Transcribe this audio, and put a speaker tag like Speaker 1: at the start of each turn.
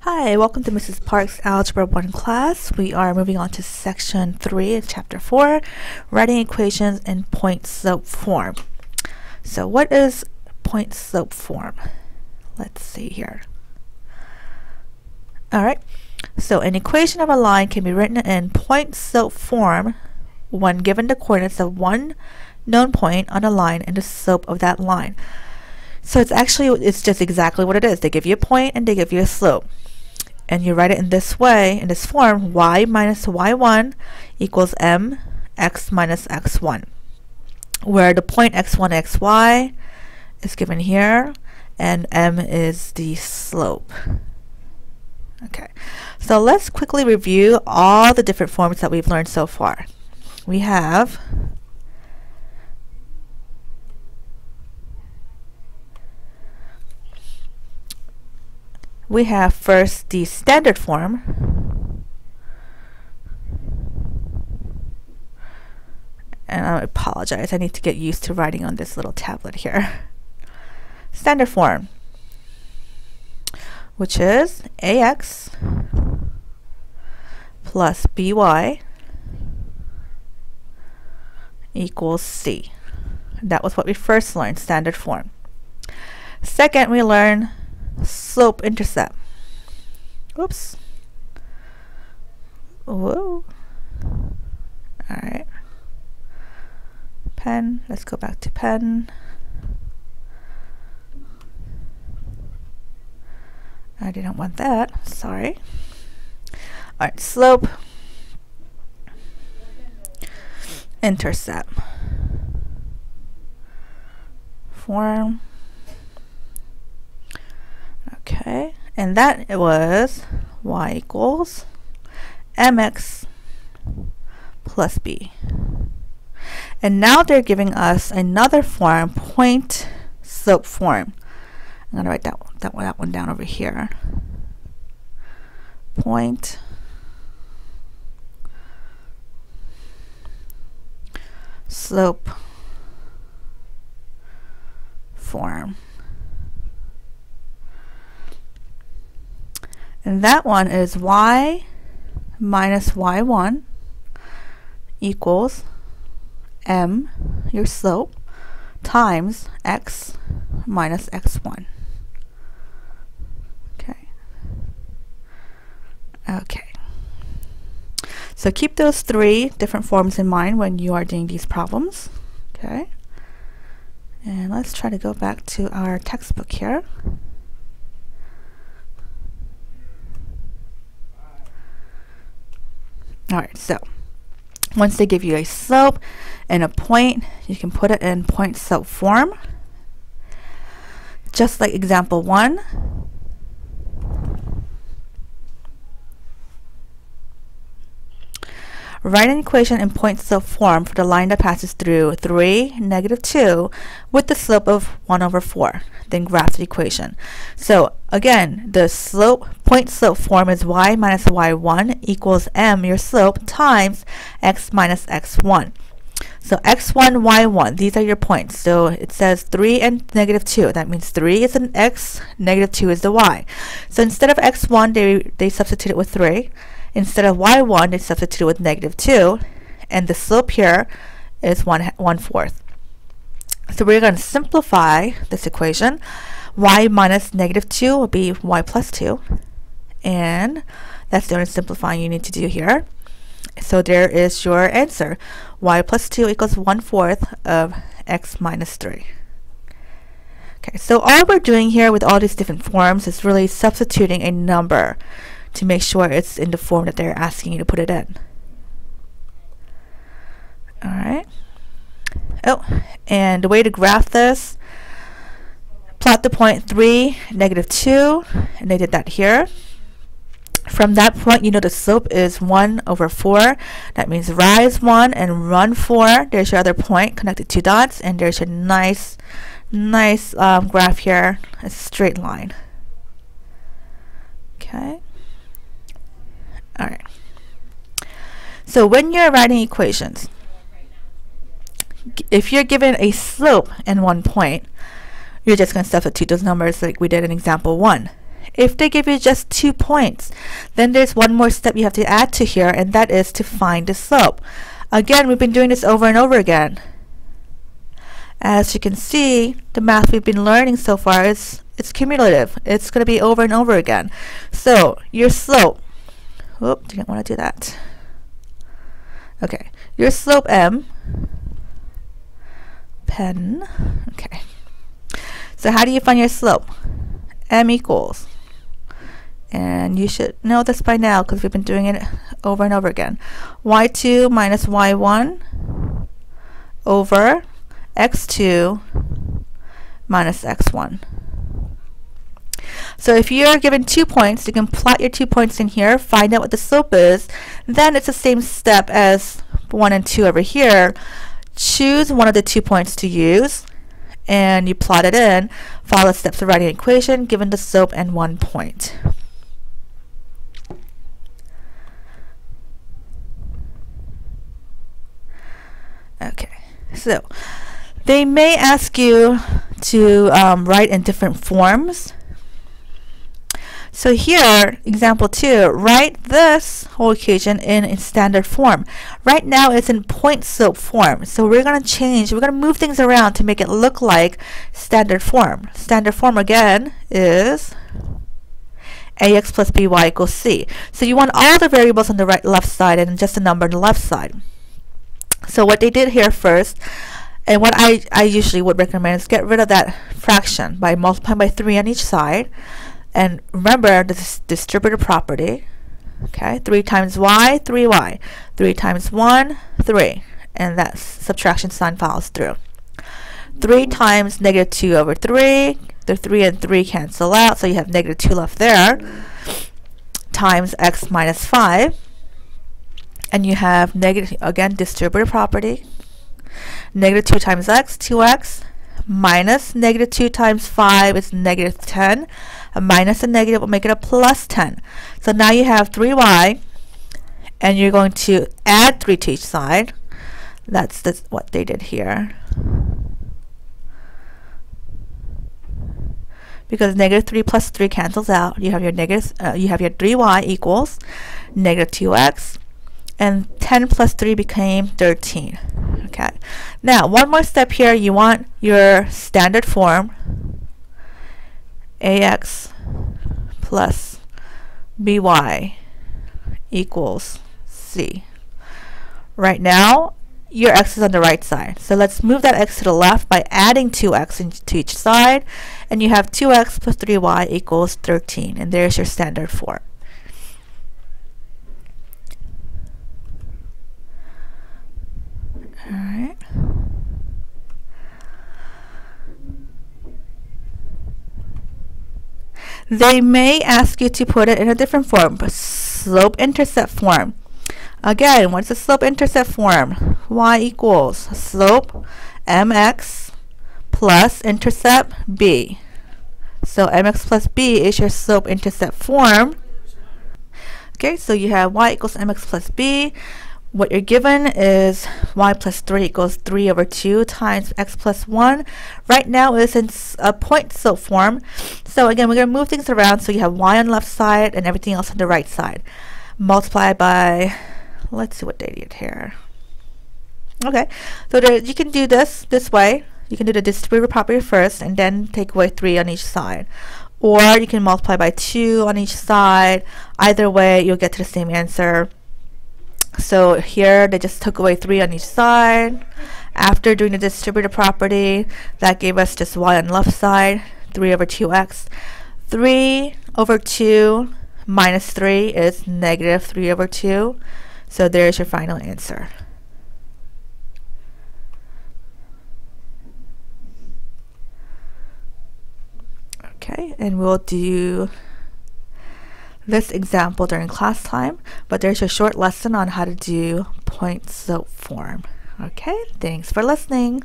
Speaker 1: Hi, welcome to Mrs. Park's Algebra 1 class. We are moving on to section 3 of chapter 4, writing equations in point-slope form. So what is point-slope form? Let's see here. Alright, so an equation of a line can be written in point-slope form when given the coordinates of one known point on a line and the slope of that line. So it's just exactly what it is. They give you a point and they give you a slope. And you write it in this way, in this form, y minus y1 equals mx minus x1, where the point x1, xy is given here, and m is the slope. Okay, so let's quickly review all the different forms that we've learned so far. We have first the standard form, and I apologize, I need to get used to writing on this little tablet here. Standard form, which is ax plus by equals c. That was what we first learned, standard form. Second, we learn slope intercept. Oops. Whoa. Alright. Pen. Let's go back to pen. I didn't want that. Sorry. Alright, slope intercept form. Okay, and that was y equals mx plus b. And now they're giving us another form, point slope form. I'm going to write that one down over here. Point slope form. And that one is y minus y1 equals m, your slope, times x minus x1. Okay. So keep those three different forms in mind when you are doing these problems. Okay. And let's try to go back to our textbook here. Alright, so once they give you a slope and a point, you can put it in point slope form. Just like example 1. Write an equation in point slope form for the line that passes through 3, negative 2 with the slope of 1 over 4. Then graph the equation. So again, the point slope form is y minus y1 equals m, your slope, times x minus x1. So x1, y1, these are your points. So it says 3 and negative 2. That means 3 is an x, negative 2 is the y. So instead of x1, they substitute with 3. Instead of y1, they substitute with negative 2, and the slope here is 1/4. So we're going to simplify this equation. Y minus negative 2 will be y plus 2, and that's the only simplifying you need to do here. So there is your answer. Y plus 2 equals 1/4 of x minus 3. Okay, so all we're doing here with all these different forms is really substituting a number to make sure it's in the form that they're asking you to put it in. Alright. Oh, and the way to graph this, plot the point 3, negative 2, and they did that here. From that point, you know the slope is 1 over 4. That means rise 1 and run 4. There's your other point, connected 2 dots, and there's your nice graph here. It's a straight line. Okay. Alright. So when you're writing equations, if you're given a slope and one point, you're just going to substitute those numbers like we did in example 1. If they give you just 2 points, then there's one more step you have to add to here, and that is to find the slope. Again, we've been doing this over and over again. As you can see, the math we've been learning so far is it's cumulative. It's going to be over and over again. So your slope, whoop, didn't want to do that. Okay, your slope m, pen, okay. So how do you find your slope? M equals, and you should know this by now because we've been doing it over and over again, y2 minus y1 over x2 minus x1. So if you're given 2 points, you can plot your 2 points in here, find out what the slope is. Then it's the same step as 1 and 2 over here. Choose one of the 2 points to use, and you plot it in. Follow the steps of writing an equation given the slope and 1 point. Okay, so they may ask you to write in different forms. So here, example 2, write this whole equation in standard form. Right now it's in point slope form. So we're going to move things around to make it look like standard form. Standard form again is ax plus by equals c. So you want all the variables on the left side and just a number on the left side. So what they did here first, and what I usually would recommend, is get rid of that fraction by multiplying by 3 on each side. And remember the distributive property. Okay, 3 times y, 3y. 3 times 1, 3. And that subtraction sign follows through. 3 times negative 2 over 3. The 3 and 3 cancel out, so you have negative 2 left there. Times x minus 5. And you have negative, again, distributive property. Negative 2 times x, 2x. Minus negative 2 times 5 is negative 10. A minus and negative will make it a plus 10. So now you have 3y, and you're going to add 3 to each side. That's what they did here. Because negative 3 plus 3 cancels out, you have your you have your 3y equals negative 2x, and 10 plus 3 became 13. Okay. Now, one more step here. You want your standard form, ax plus by equals c. Right now, your x is on the right side. So let's move that x to the left by adding 2x to each side, and you have 2x plus 3y equals 13. And there's your standard form. Alright. They may ask you to put it in a different form, but slope-intercept form. Again, what's the slope-intercept form? Y equals slope mx plus intercept b. So mx plus b is your slope-intercept form. Okay, so you have y equals mx plus b. What you're given is y plus 3 equals 3 over 2 times x plus 1. Right now it's in a point slope form. So again, we're going to move things around so you have y on the left side and everything else on the right side. Multiply by, let's see what they did here. Okay, so you can do this way. You can do the distributive property first and then take away 3 on each side. Or you can multiply by 2 on each side. Either way, you'll get to the same answer. So here they just took away 3 on each side. After doing the distributive property, that gave us just y on the left side, 3 over 2x. 3 over 2 minus 3 is negative 3 over 2. So there's your final answer. Okay, and we'll do this example during class time, but there's a short lesson on how to do point slope form. Okay, thanks for listening.